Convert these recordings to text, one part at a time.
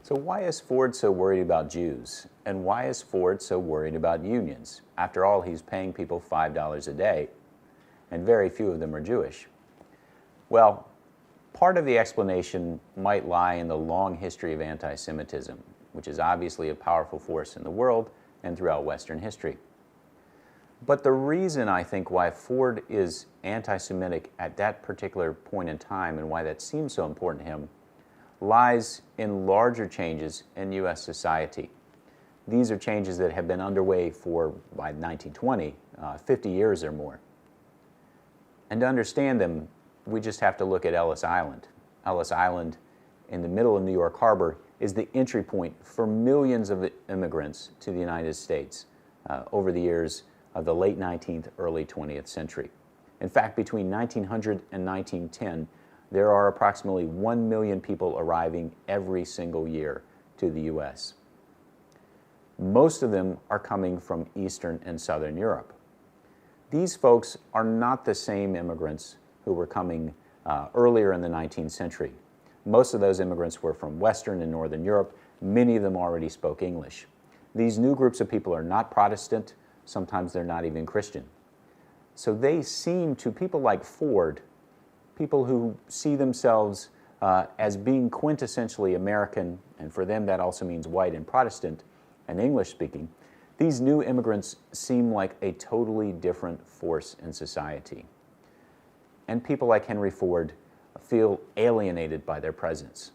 So why is Ford so worried about Jews? And why is Ford so worried about unions? After all, he's paying people $5 a day, and very few of them are Jewish. Well, part of the explanation might lie in the long history of anti-Semitism, which is obviously a powerful force in the world and throughout Western history. But the reason I think why Ford is anti-Semitic at that particular point in time and why that seems so important to him lies in larger changes in U.S. society. These are changes that have been underway by 1920, 50 years or more. And to understand them, we just have to look at Ellis Island. Ellis Island, in the middle of New York Harbor, is the entry point for millions of immigrants to the United States over the years of the late 19th, early 20th century. In fact, between 1900 and 1910, there are approximately 1 million people arriving every single year to the U.S. Most of them are coming from Eastern and Southern Europe. These folks are not the same immigrants who were coming earlier in the 19th century. Most of those immigrants were from Western and Northern Europe. Many of them already spoke English. These new groups of people are not Protestant. Sometimes they're not even Christian. So they seem to people like Ford, people who see themselves as being quintessentially American, and for them that also means white and Protestant and English speaking, these new immigrants seem like a totally different force in society. And people like Henry Ford feel alienated by their presence.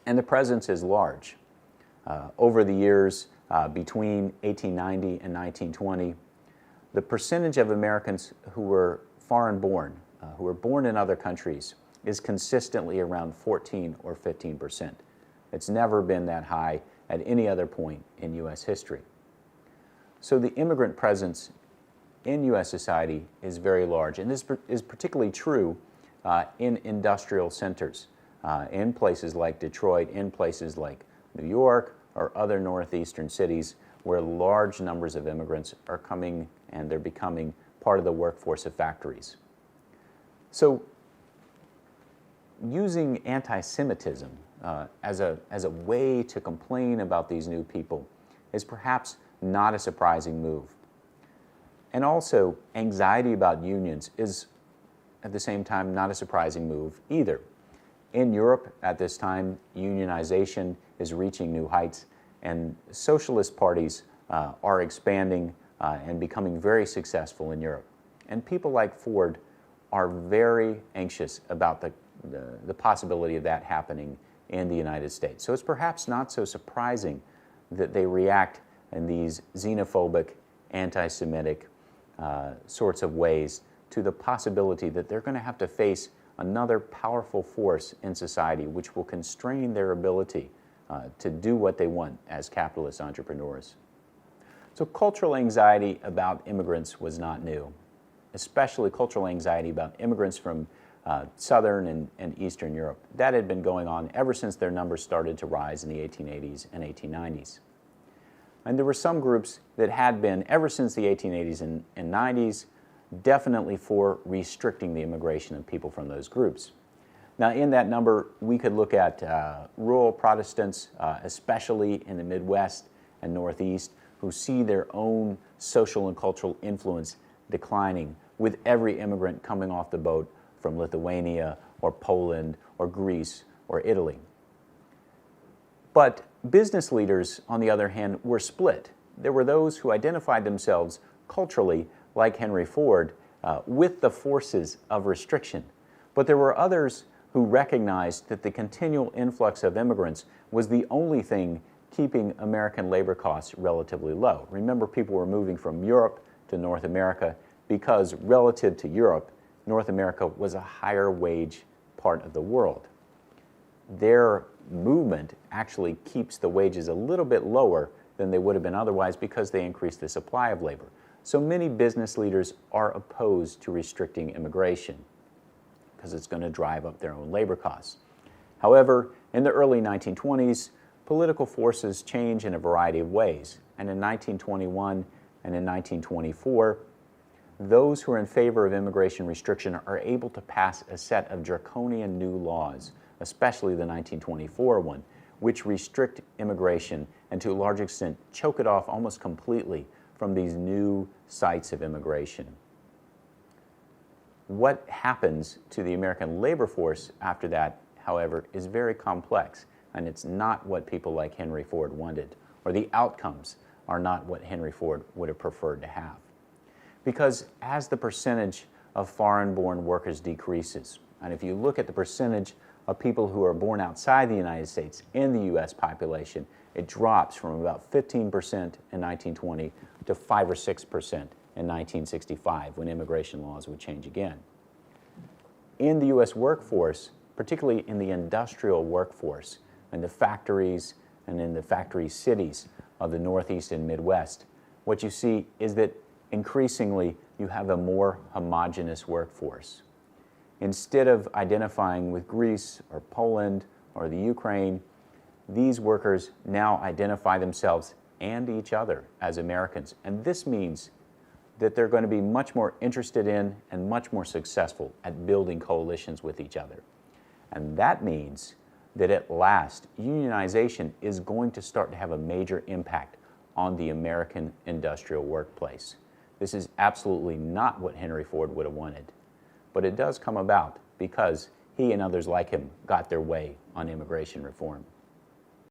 And the presence is large. Over the years between 1890 and 1920, the percentage of Americans who were foreign born, who were born in other countries, is consistently around 14 or 15%. It's never been that high at any other point in U.S. history. So the immigrant presence in U.S. society is very large, and this is particularly true in industrial centers, in places like Detroit, in places like New York or other northeastern cities where large numbers of immigrants are coming and they're becoming part of the workforce of factories. So using anti-Semitism as a way to complain about these new people is perhaps not a surprising move. And also, anxiety about unions is, at the same time, not a surprising move either. In Europe, at this time, unionization is reaching new heights, and socialist parties are expanding and becoming very successful in Europe. And people like Ford are very anxious about the possibility of that happening in the United States. So it's perhaps not so surprising that they react in these xenophobic, anti-Semitic sorts of ways to the possibility that they're going to have to face another powerful force in society which will constrain their ability to do what they want as capitalist entrepreneurs. So cultural anxiety about immigrants was not new, especially cultural anxiety about immigrants from Southern and Eastern Europe. That had been going on ever since their numbers started to rise in the 1880s and 1890s. And there were some groups that had been, ever since the 1880s and 90s, definitely for restricting the immigration of people from those groups. Now, in that number, we could look at rural Protestants, especially in the Midwest and Northeast, who see their own social and cultural influence declining with every immigrant coming off the boat from Lithuania or Poland or Greece or Italy. But business leaders, on the other hand, were split. There were those who identified themselves culturally, like Henry Ford, with the forces of restriction. But there were others who recognized that the continual influx of immigrants was the only thing keeping American labor costs relatively low. Remember, people were moving from Europe to North America because relative to Europe, North America was a higher wage part of the world. Their movement actually keeps the wages a little bit lower than they would have been otherwise because they increase the supply of labor. So many business leaders are opposed to restricting immigration because it's going to drive up their own labor costs. However, in the early 1920s, political forces change in a variety of ways. And in 1921 and in 1924, those who are in favor of immigration restriction are able to pass a set of draconian new laws, especially the 1924 one, which restrict immigration and to a large extent choke it off almost completely from these new sites of immigration. What happens to the American labor force after that, however, is very complex, and it's not what people like Henry Ford wanted, or the outcomes are not what Henry Ford would have preferred to have. Because as the percentage of foreign-born workers decreases, and if you look at the percentage of people who are born outside the United States in the U.S. population, it drops from about 15% in 1920 to 5 or 6% in 1965, when immigration laws would change again. In the U.S. workforce, particularly in the industrial workforce, in the factories and in the factory cities of the Northeast and Midwest, what you see is that increasingly you have a more homogeneous workforce. Instead of identifying with Greece or Poland or the Ukraine, these workers now identify themselves and each other as Americans. And this means that they're going to be much more interested in and much more successful at building coalitions with each other. And that means that at last, unionization is going to start to have a major impact on the American industrial workplace. This is absolutely not what Henry Ford would have wanted, but it does come about because he and others like him got their way on immigration reform.